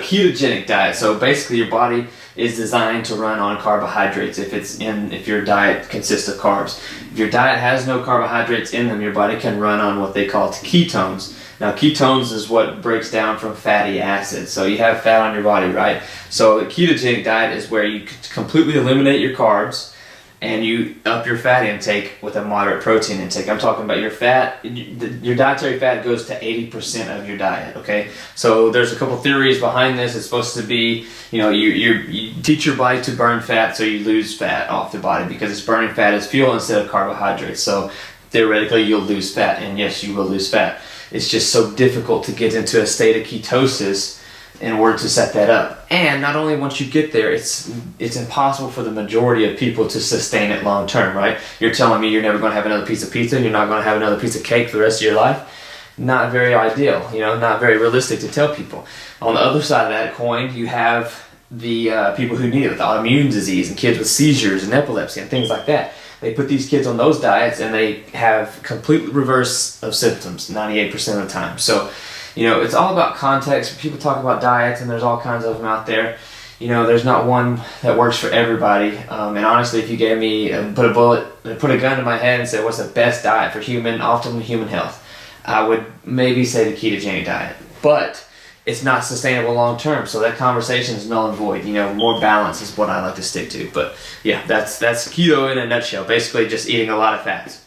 ketogenic diet. So basically your body is designed to run on carbohydrates if your diet consists of carbs. If your diet has no carbohydrates in them, your body can run on what they call ketones. Now ketones is what breaks down from fatty acids. So you have fat on your body, right? So a ketogenic diet is where you completely eliminate your carbs and you up your fat intake with a moderate protein intake. I'm talking about your fat, your dietary fat goes to 80% of your diet, okay? So there's a couple theories behind this. It's supposed to be, you teach your body to burn fat so you lose fat off the body, because it's burning fat as fuel instead of carbohydrates. So theoretically you'll lose fat, and yes, you will lose fat. It's just so difficult to get into a state of ketosis in order to set that up. And not only once you get there, it's impossible for the majority of people to sustain it long term, right? You're telling me you're never going to have another piece of pizza and you're not going to have another piece of cake for the rest of your life? Not very ideal, not very realistic to tell people. On the other side of that coin, you have the people who need it with autoimmune disease and kids with seizures and epilepsy and things like that. They put these kids on those diets and they have complete reverse of symptoms 98% of the time. So it's all about context. People talk about diets, and there's all kinds of them out there. There's not one that works for everybody. And honestly, if you gave me put a gun to my head and said, "What's the best diet for optimal human health?" I would maybe say the ketogenic diet, but it's not sustainable long term. So that conversation is null and void. More balance is what I like to stick to. But yeah, that's keto in a nutshell. Basically, just eating a lot of fats.